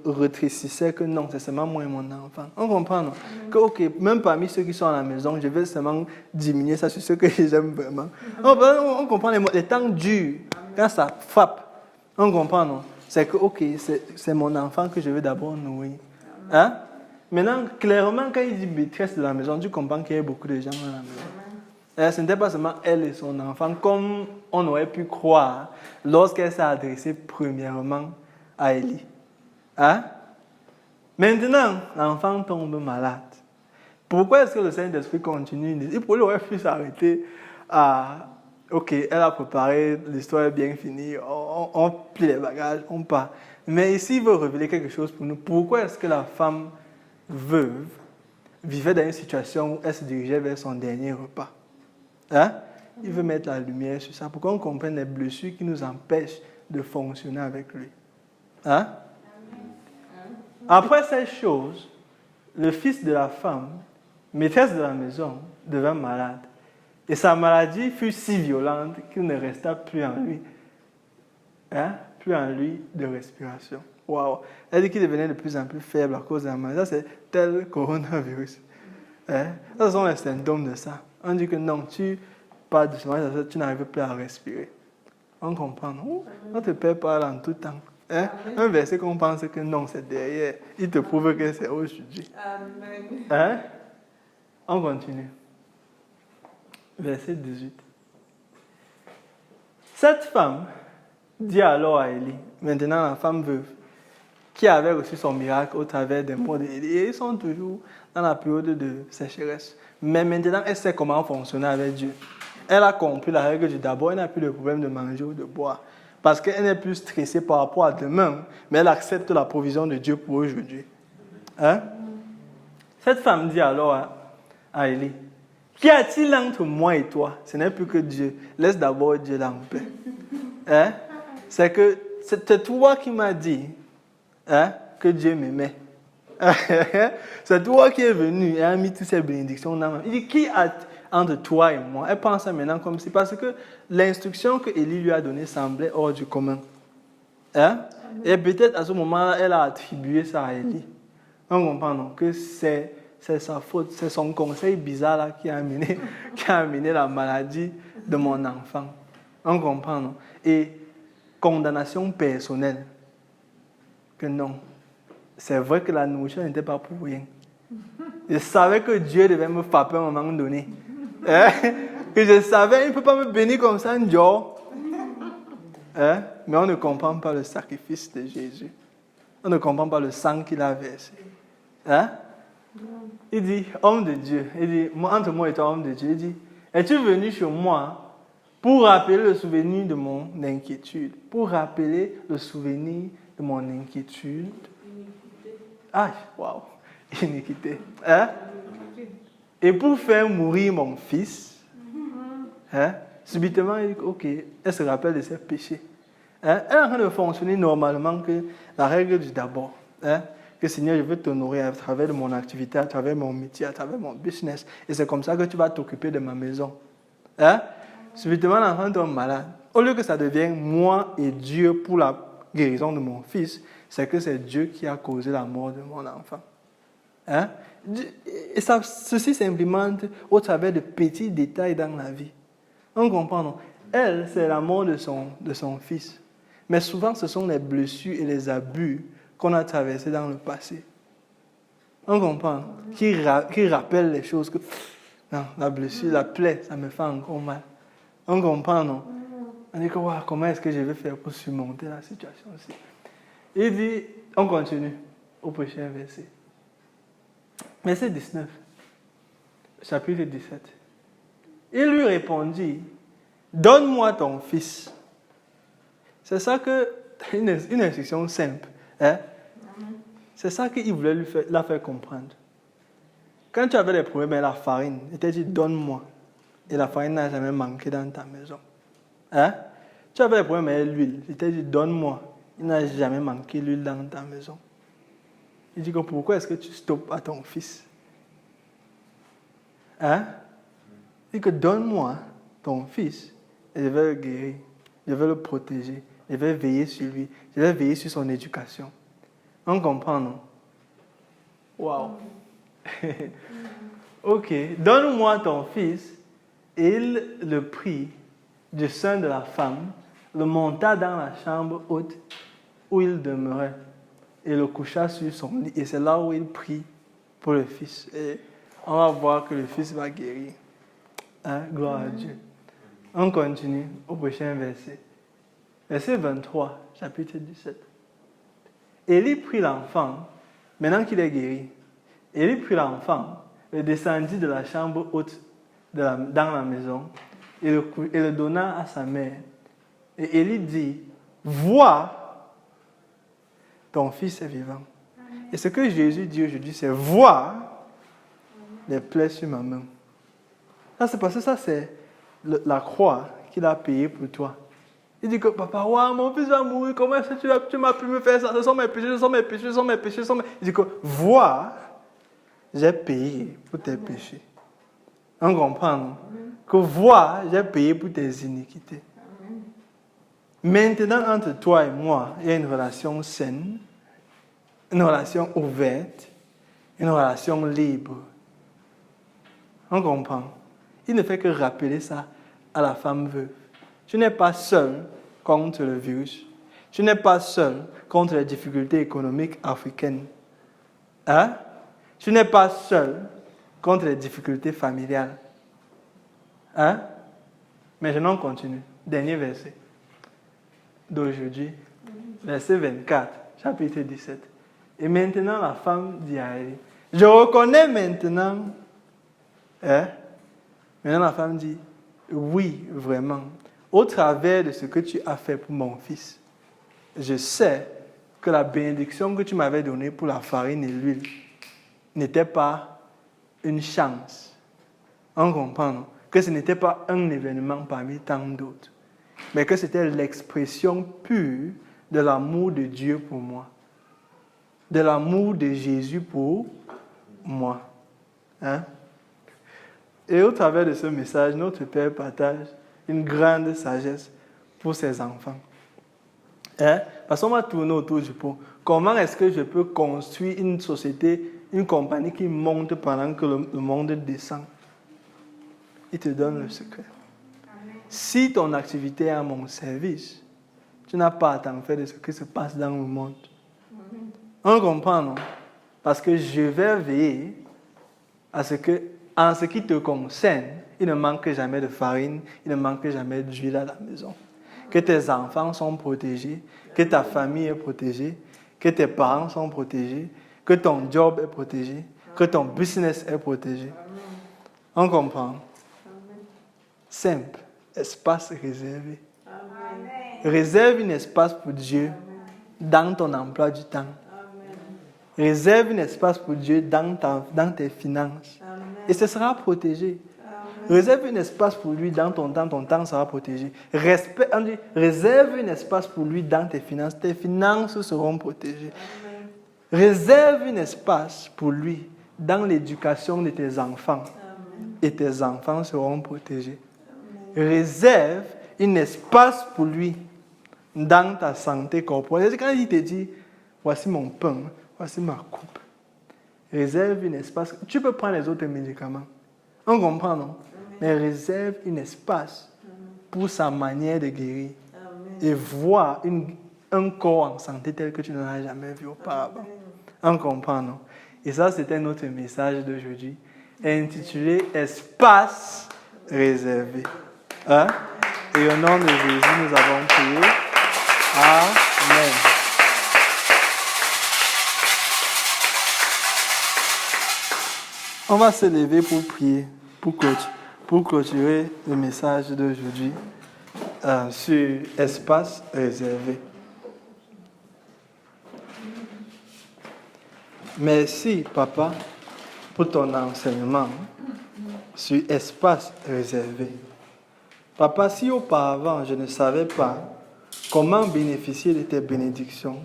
rétrécissait que non, c'est seulement moi et mon enfant. On comprend, non? Que ok, même parmi ceux qui sont à la maison, je vais seulement diminuer ça sur ceux que j'aime vraiment. On comprend les temps durs. Quand ça frappe, on comprend, non? C'est que ok, c'est mon enfant que je veux d'abord nourrir. Hein? Maintenant, clairement, quand il dit maîtresse de la maison, tu comprends qu'il y a beaucoup de gens dans la maison. Ce n'était pas seulement elle et son enfant, comme on aurait pu croire lorsqu'elle s'est adressée premièrement à Élie. Hein? Maintenant, l'enfant tombe malade. Pourquoi est-ce que le Saint-Esprit continue? Il pourrait pu s'arrêter à ok, elle a préparé, l'histoire est bien finie, on plie les bagages, on part. Mais ici, il veut révéler quelque chose pour nous. Pourquoi est-ce que la femme veuve vivait dans une situation où elle se dirigeait vers son dernier repas? Hein? Il veut mettre la lumière sur ça pour qu'on comprenne les blessures qui nous empêchent de fonctionner avec lui. Hein? Après ces choses, le fils de la femme, maîtresse de la maison, devint malade. Et sa maladie fut si violente qu'il ne resta plus en lui. Hein? Plus en lui de respiration. Waouh! Elle dit qu'il devenait de plus en plus faible à cause de la maladie. Ça, c'est tel coronavirus. Hein? Ce sont les symptômes de ça. On dit que non, tu parles doucement, tu n'arrives plus à respirer. On comprend, non? Notre Père parle en tout temps. Hein? Un verset qu'on pense que non, c'est derrière. Il te prouve que c'est aujourd'hui.
Amen.
Hein? On continue. Verset 18. Cette femme dit alors à Élie, maintenant la femme veuve, qui avait reçu son miracle au travers des mots d'Élie, et ils sont toujours dans la période de sécheresse. Mais maintenant, elle sait comment fonctionner avec Dieu. Elle a compris la règle du d'abord, elle n'a plus de problème de manger ou de boire. Parce qu'elle n'est plus stressée par rapport à demain, mais elle accepte la provision de Dieu pour aujourd'hui. Hein? Cette femme dit alors à Élie, qu'y a-t-il entre moi et toi? Ce n'est plus que Dieu. Laisse d'abord Dieu là en paix. Hein? C'est que c'est toi qui m'as dit hein, que Dieu m'aimait. C'est toi qui es venu et a mis toutes ces bénédictions dans ma vie. Il dit, qui a entre toi et moi? Elle pense ça maintenant comme si, parce que l'instruction que Élie lui a donnée semblait hors du commun. Hein? Et peut-être à ce moment-là, elle a attribué ça à Élie. On comprend donc que c'est sa faute, c'est son conseil bizarre là qui a amené la maladie de mon enfant. On comprend, non? Et condamnation personnelle. Que non. C'est vrai que la nourriture n'était pas pour rien. Je savais que Dieu devait me frapper à un moment donné. Hein? Que je savais, il ne peut pas me bénir comme ça un jour. Hein? Mais on ne comprend pas le sacrifice de Jésus. On ne comprend pas le sang qu'il a versé. Hein? Il dit, homme de Dieu, il dit, entre moi et toi, homme de Dieu, il dit, es-tu venu sur moi pour rappeler le souvenir de mon inquiétude? Pour rappeler le souvenir de mon inquiétude. Ah, waouh, iniquité. Hein? Et pour faire mourir mon fils, hein? Subitement, il dit, ok, elle se rappelle de ses péchés. Hein? Elle est en train de fonctionner normalement que la règle du d'abord. Hein? Que Seigneur, je veux t'honorer à travers de mon activité, à travers mon métier, à travers mon business. Et c'est comme ça que tu vas t'occuper de ma maison. Hein? Subitement, l'enfant tombe malade. Au lieu que ça devienne moi et Dieu pour la guérison de mon fils, c'est que c'est Dieu qui a causé la mort de mon enfant. Hein? Et ça, ceci s'implémente au travers de petits détails dans la vie. On comprend, non? Elle, c'est la mort de son fils. Mais souvent, ce sont les blessures et les abus qu'on a traversés dans le passé. On comprend? Qui rappellent les choses que... Non, la blessure, la plaie, ça me fait encore mal. On comprend, non? On dit que, wow, comment est-ce que je vais faire pour surmonter la situation aussi? Il dit, on continue au prochain verset. Verset 19, chapitre 17. Il lui répondit, donne-moi ton fils. C'est ça que, une instruction simple. Hein? C'est ça qu'il voulait la faire comprendre. Quand tu avais des problèmes avec la farine, il t'a dit, donne-moi. Et la farine n'a jamais manqué dans ta maison. Hein? Tu avais des problèmes avec l'huile, il t'a dit, donne-moi. Il n'a jamais manqué l'huile dans ta maison. Il dit que pourquoi est-ce que tu stoppes à ton fils? Hein? Il dit que donne-moi ton fils et je vais le guérir. Je vais le protéger. Je vais veiller sur lui. Je vais veiller sur son éducation. On comprend, non? Wow. Ok. Donne-moi ton fils. Et il le prit du sein de la femme, le monta dans la chambre haute où il demeurait et le coucha sur son lit. Et c'est là où il prie pour le fils. Et on va voir que le fils va guérir. Hein? Gloire à Dieu. On continue au prochain verset. Verset 23, chapitre 17. Élie prit l'enfant, maintenant qu'il est guéri. Élie prit l'enfant, le descendit de la chambre haute dans la maison et le donna à sa mère. Et Élie dit, vois, ton fils est vivant. Et ce que Jésus dit aujourd'hui, c'est vois les plaies sur ma main. Ça, c'est parce que ça, c'est la croix qu'il a payée pour toi. Il dit que papa, wow, mon fils va mourir, comment est-ce que tu m'as pu me faire ça? Ce sont mes péchés, ce sont mes péchés, ce sont mes péchés, ce sont mes... Il dit que vois, j'ai payé pour tes péchés. On comprend? Que vois, j'ai payé pour tes iniquités. Maintenant, entre toi et moi, il y a une relation saine, une relation ouverte, une relation libre. On comprend? Il ne fait que rappeler ça à la femme veuve. Tu n'es pas seul contre le virus. Tu n'es pas seul contre les difficultés économiques africaines. Hein? Tu n'es pas seul contre les difficultés familiales. Hein? Maintenant, on continue. Dernier verset d'aujourd'hui. Verset 24, chapitre 17. Et maintenant, la femme dit à Élie, je reconnais maintenant. Hein? Maintenant, la femme dit, oui, vraiment. Au travers de ce que tu as fait pour mon fils, je sais que la bénédiction que tu m'avais donnée pour la farine et l'huile n'était pas une chance. On comprend, non? Que ce n'était pas un événement parmi tant d'autres, mais que c'était l'expression pure de l'amour de Dieu pour moi. de l'amour de Jésus pour moi. Hein? Et au travers de ce message, notre Père partage une grande sagesse pour ses enfants. Hein? Parce qu'on va tourner autour du pot. Comment est-ce que je peux construire une société, une compagnie qui monte pendant que le monde descend? Il te donne le secret. Si ton activité est à mon service, tu n'as pas à t'en faire de ce qui se passe dans le monde. On comprend, non? Parce que je vais veiller à ce que, en ce qui te concerne, il ne manque jamais de farine, il ne manque jamais d'huile à la maison. Que tes enfants sont protégés, que ta famille est protégée, que tes parents sont protégés, que ton job est protégé, que ton business est protégé. On comprend? Simple. Espace réservé. Réserve un espace pour Dieu dans ton emploi du temps. Réserve un espace pour Dieu dans tes finances. Et ce sera protégé. Réserve un espace pour lui dans ton temps sera protégé. Réserve un espace pour lui dans tes finances seront protégées. Réserve un espace pour lui dans l'éducation de tes enfants et tes enfants seront protégés. Réserve un espace pour lui dans ta santé corporelle. C'est quand il te dit, voici mon pain, voici ma coupe. Réserve un espace. Tu peux prendre les autres médicaments. On comprend, non? Mais réserve un espace pour sa manière de guérir. Et voir un corps en santé tel que tu n'en as jamais vu auparavant. On comprend, non? Et ça, c'était notre message d'aujourd'hui, intitulé « Espace réservé ». Hein? Et au nom de Jésus, nous avons prié. Amen. On va se lever pour prier, pour clôturer le message d'aujourd'hui sur espace réservé. Merci, Papa, pour ton enseignement sur espace réservé. Papa, si auparavant je ne savais pas comment bénéficier de tes bénédictions,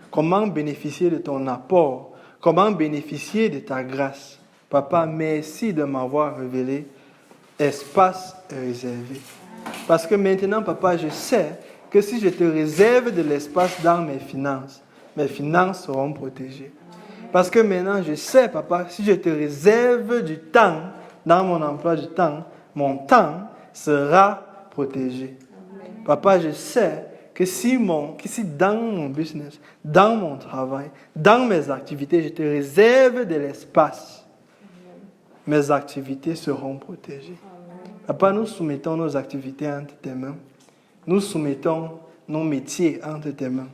comment bénéficier de ton apport, comment bénéficier de ta grâce, Papa, merci de m'avoir révélé espace réservé. Parce que maintenant, Papa, je sais que si je te réserve de l'espace dans mes finances seront protégées. Parce que maintenant, je sais, Papa, si je te réserve du temps dans mon emploi du temps, mon temps sera protégé. Amen. Papa, je sais que si dans mon business, dans mon travail, dans mes activités, je te réserve de l'espace, mes activités seront protégées. Amen. Papa, nous soumettons nos activités entre tes mains. Nous soumettons nos métiers entre tes mains.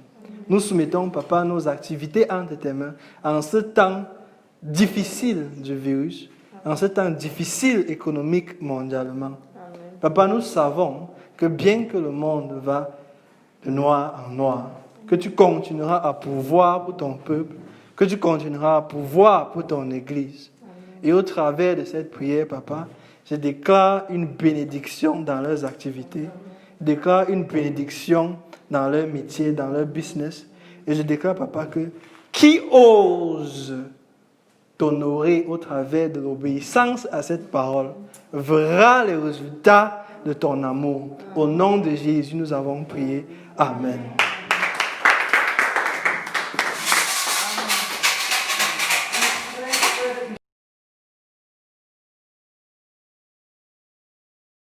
Nous soumettons, Papa, nos activités entre tes mains en ce temps difficile du virus, en ce temps difficile économique mondialement. Amen. Papa, nous savons que bien que le monde va de noir en noir, que tu continueras à pourvoir pour ton peuple, que tu continueras à pourvoir pour ton Église. Amen. Et au travers de cette prière, Papa, je déclare une bénédiction dans leurs activités, je déclare une bénédiction dans leur métier, dans leur business. Et je déclare, Papa, que qui ose t'honorer au travers de l'obéissance à cette parole verra les résultats de ton amour. Au nom de Jésus, nous avons prié. Amen.